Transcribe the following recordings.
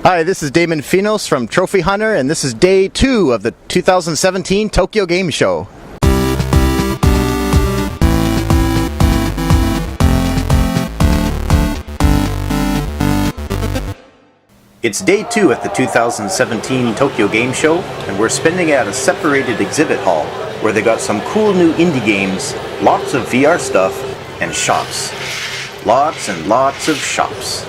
Hi, this is Damon Finos from Trophy Hunter, and this is day 2 of the 2017 Tokyo Game Show. It's day 2 at the 2017 Tokyo Game Show, and we're spending it at a separated exhibit hall where they got some cool new indie games, lots of VR stuff, and shops. Lots and lots of shops.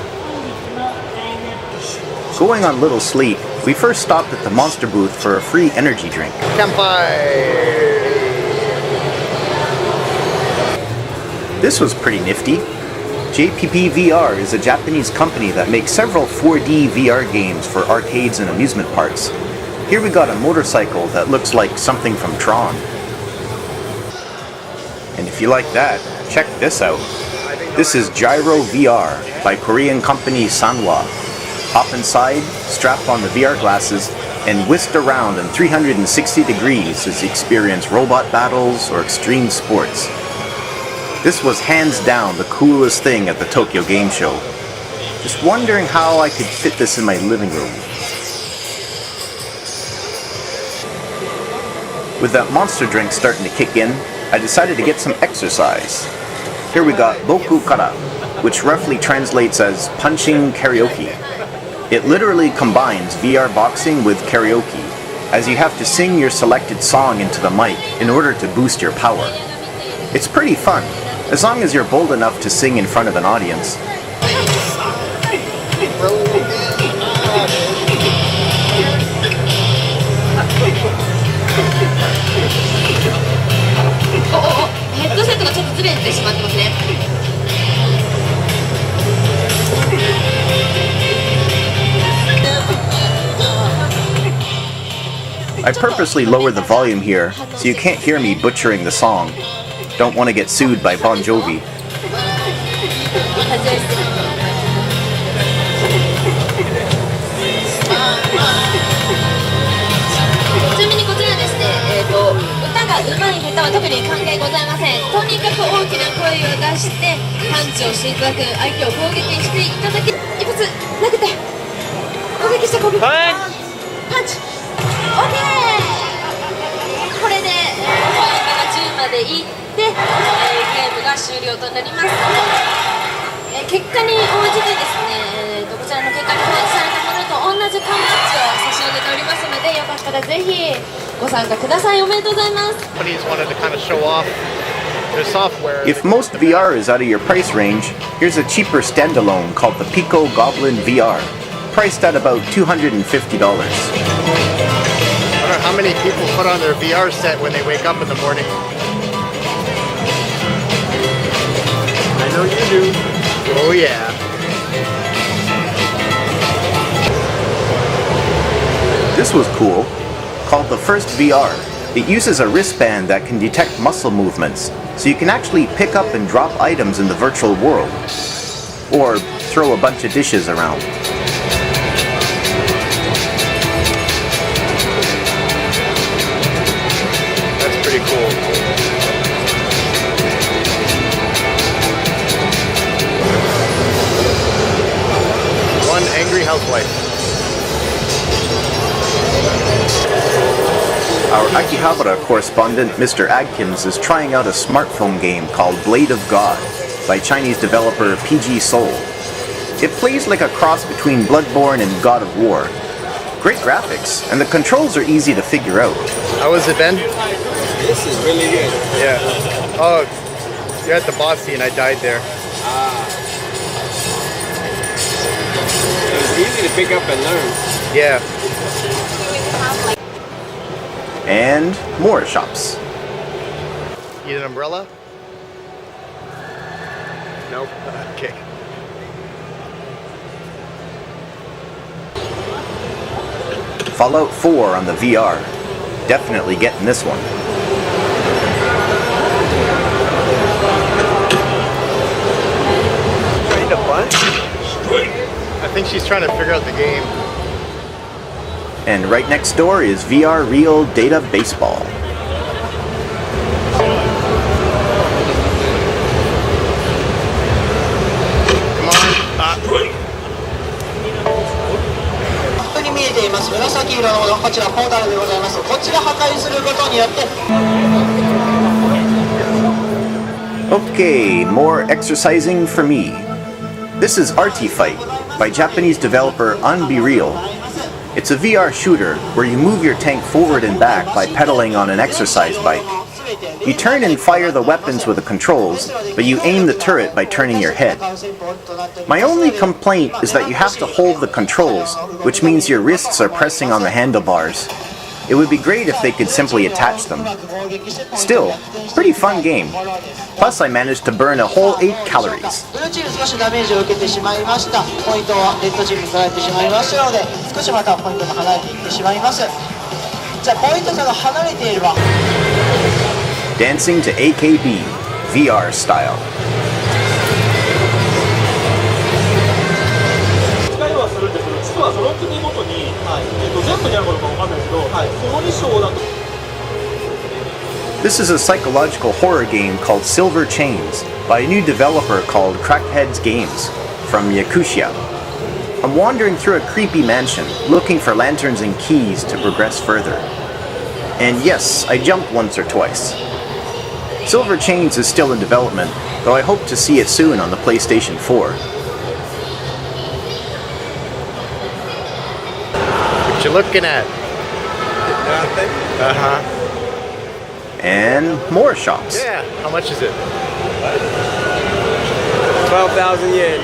Going on little sleep, we first stopped at the Monster booth for a free energy drink. Kanpai! This was pretty nifty. JPP VR is a Japanese company that makes several 4D VR games for arcades and amusement parks. Here we got a motorcycle that looks like something from Tron. And if you like that, check this out. This is Gyro VR by Korean company Sanwa. Hop inside, strap on the VR glasses, and whisked around in 360 degrees as you experience robot battles or extreme sports. This was hands down the coolest thing at the Tokyo Game Show. Just wondering how I could fit this in my living room. With that monster drink starting to kick in, I decided to get some exercise. Here we got Boku Kara, which roughly translates as punching karaoke. It literally combines VR boxing with karaoke, as you have to sing your selected song into the mic in order to boost your power. It's pretty fun, as long as you're bold enough to sing in front of an audience. I purposely lowered the volume here, so you can't hear me butchering the song. Don't want to get sued by Bon Jovi. Companies wanted to kind of show off their software. If most VR is out of your price range, here's a cheaper standalone called the Pico Goblin VR, priced at about $250. I wonder how many people put on their VR set when they wake up in the morning. I know you do. Oh yeah. This was cool, called the First VR. It uses a wristband that can detect muscle movements, so you can actually pick up and drop items in the virtual world, or throw a bunch of dishes around. That's pretty cool. One angry housewife. Our Akihabara correspondent, Mr. Adkins, is trying out a smartphone game called Blade of God by Chinese developer PG Soul. It plays like a cross between Bloodborne and God of War. Great graphics, and the controls are easy to figure out. How was it, Ben? This is really good. Yeah. Oh, you're at the Bossy and I died there. It was easy to pick up and learn. Yeah. And more shops. Need an umbrella? Nope. Okay. Fallout 4 on the VR. Definitely getting this one. Trying to punch? I think she's trying to figure out the game. And right next door is VR Real Data Baseball. Come on. こちらポータルでございます。こちら破壊することによって Okay, more exercising for me. This is Artifight by Japanese developer Unbereal. It's a VR shooter where you move your tank forward and back by pedaling on an exercise bike. You turn and fire the weapons with the controls, but you aim the turret by turning your head. My only complaint is that you have to hold the controls, which means your wrists are pressing on the handlebars. It would be great if they could simply attach them. Still, pretty fun game. Plus I managed to burn a whole 8 calories. ブルーチーム少しダメージを受けてしまいました。ポイントはレッドチームに取られてしまいましたので、少しまたポイントが離れていってしまいます。じゃあポイント差が離れていれば Dancing to AKB, VR style. 使いはするんですけど、実はその国ごとに、全部にあることかわかんないけど、その2章だと This is a psychological horror game called Silver Chains by a new developer called Crackheads Games from Yakutia. I'm wandering through a creepy mansion looking for lanterns and keys to progress further. And yes, I jumped once or twice. Silver Chains is still in development, though I hope to see it soon on the PlayStation 4. What you looking at? And more shops. Yeah. How much is it? 12,000 yen.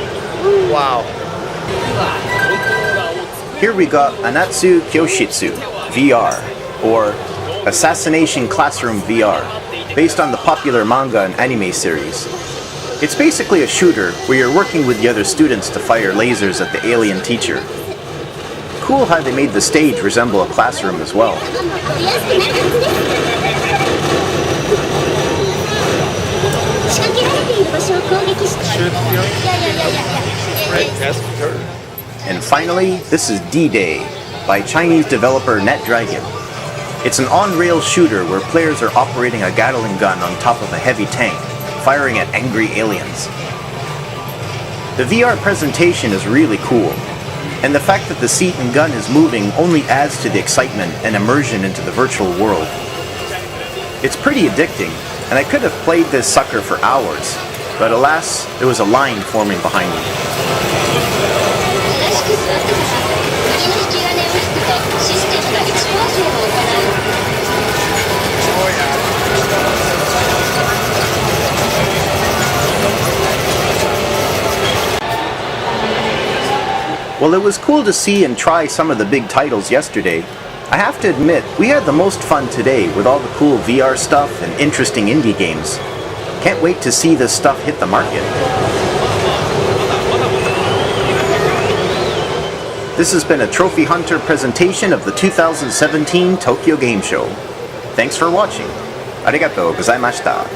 Wow. Here we got Anatsu Kyoshitsu VR, or Assassination Classroom VR, based on the popular manga and anime series. It's basically a shooter where you're working with the other students to fire lasers at the alien teacher. Cool how they made the stage resemble a classroom as well. And finally, this is D-Day by Chinese developer NetDragon. It's an on-rail shooter where players are operating a Gatling gun on top of a heavy tank, firing at angry aliens. The VR presentation is really cool, and the fact that the seat and gun is moving only adds to the excitement and immersion into the virtual world. It's pretty addicting, and I could have played this sucker for hours, but alas, there was a line forming behind me. While it was cool to see and try some of the big titles yesterday, I have to admit, we had the most fun today with all the cool VR stuff and interesting indie games. Can't wait to see this stuff hit the market. This has been a Trophy Hunter presentation of the 2017 Tokyo Game Show. Thanks for watching. Arigatou gozaimashita.